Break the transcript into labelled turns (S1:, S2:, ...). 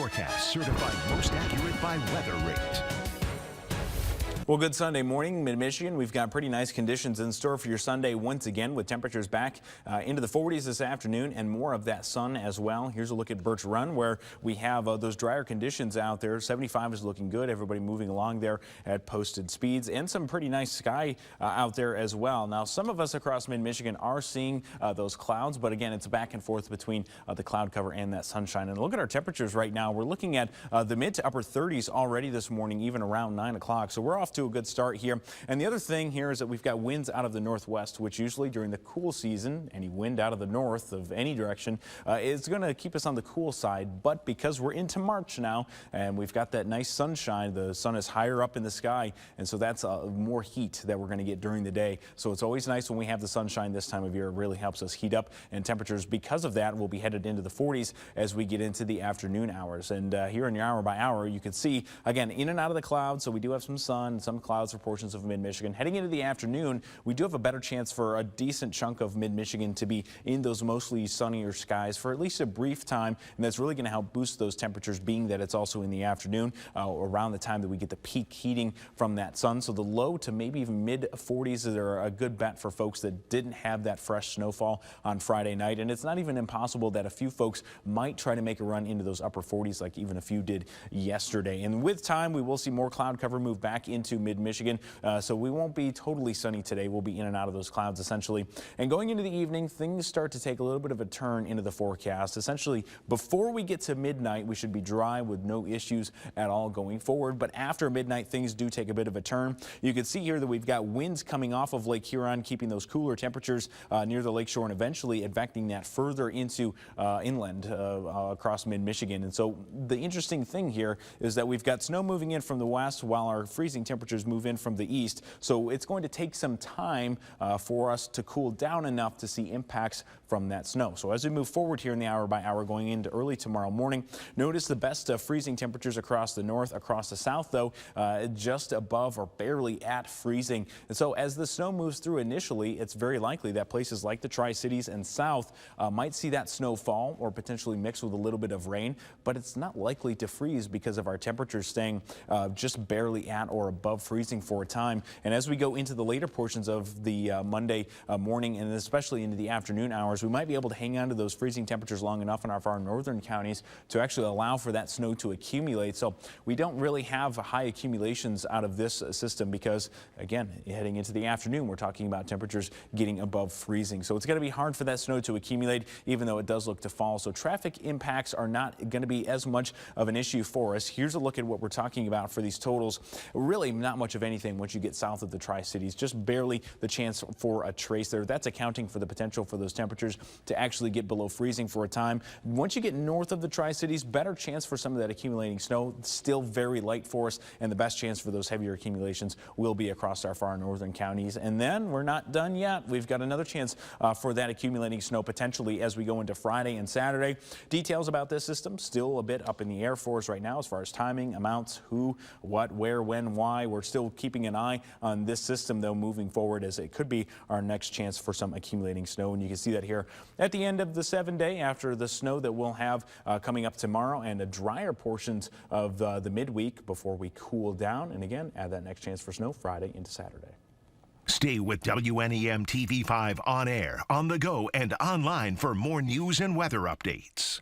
S1: forecast, certified most accurate by Weather Rate.
S2: Well, good Sunday morning, Mid-Michigan. We've got pretty nice conditions in store for your Sunday once again, with temperatures back into the 40s this afternoon and more of that sun as well. Here's a look at Birch Run, where we have those drier conditions out there. 75 is looking good. Everybody moving along there at posted speeds, and some pretty nice sky out there as well. Now, some of us across Mid-Michigan are seeing those clouds, but again, it's back and forth between the cloud cover and that sunshine. And look at our temperatures right now. We're looking at the mid to upper 30s already this morning, even around 9 o'clock. So we're off to a good start here. And the other thing here is that we've got winds out of the northwest, which usually during the cool season, any wind out of the north of any direction is going to keep us on the cool side. But because we're into March now and we've got that nice sunshine, the sun is higher up in the sky, and so that's more heat that we're going to get during the day. So it's always nice when we have the sunshine this time of year. It really helps us heat up, and temperatures because of that will be headed into the 40s as we get into the afternoon hours. And here in your hour by hour, you can see again in and out of the clouds. So we do have some sun, some clouds for portions of Mid-Michigan. Heading into the afternoon, we do have a better chance for a decent chunk of Mid-Michigan to be in those mostly sunnier skies for at least a brief time, and that's really going to help boost those temperatures, being that it's also in the afternoon around the time that we get the peak heating from that sun. So the low to maybe even mid 40s are a good bet for folks that didn't have that fresh snowfall on Friday night, and it's not even impossible that a few folks might try to make a run into those upper 40s like even a few did yesterday. And with time, we will see more cloud cover move back into Mid-Michigan. So we won't be totally sunny today. We'll be in and out of those clouds essentially. And going into the evening, things start to take a little bit of a turn into the forecast. Essentially, before we get to midnight, we should be dry with no issues at all going forward. But after midnight, things do take a bit of a turn. You can see here that we've got winds coming off of Lake Huron, keeping those cooler temperatures near the lakeshore and eventually advecting that further into inland across Mid-Michigan. And so the interesting thing here is that we've got snow moving in from the west while our freezing temperatures move in from the east. So it's going to take some time for us to cool down enough to see impacts from that snow. So as we move forward here in the hour by hour going into early tomorrow morning, notice the best freezing temperatures across the north. Across the south, though, just above or barely at freezing. And so as the snow moves through initially, it's very likely that places like the Tri-Cities and south might see that snow fall or potentially mix with a little bit of rain, but it's not likely to freeze because of our temperatures staying just barely at or above freezing for a time. And as we go into the later portions of the Monday morning and especially into the afternoon hours, we might be able to hang on to those freezing temperatures long enough in our far northern counties to actually allow for that snow to accumulate. So we don't really have high accumulations out of this system because, again, heading into the afternoon, we're talking about temperatures getting above freezing. So it's going to be hard for that snow to accumulate, even though it does look to fall. So traffic impacts are not going to be as much of an issue for us. Here's a look at what we're talking about for these totals. Really not much of anything once you get south of the Tri-Cities, just barely the chance for a trace there. That's accounting for the potential for those temperatures to actually get below freezing for a time. Once you get north of the Tri-Cities, better chance for some of that accumulating snow. Still very light for us, and the best chance for those heavier accumulations will be across our far northern counties. And then we're not done yet. We've got another chance for that accumulating snow potentially as we go into Friday and Saturday. Details about this system still a bit up in the air for us right now as far as timing, amounts, who, what, where, when, why. We're still keeping an eye on this system, though, moving forward, as it could be our next chance for some accumulating snow. And you can see that here at the end of the 7-day after the snow that we'll have coming up tomorrow and a drier portions of the midweek before we cool down. And again, add that next chance for snow Friday into Saturday.
S1: Stay with WNEM TV5 on air, on the go, and online for more news and weather updates.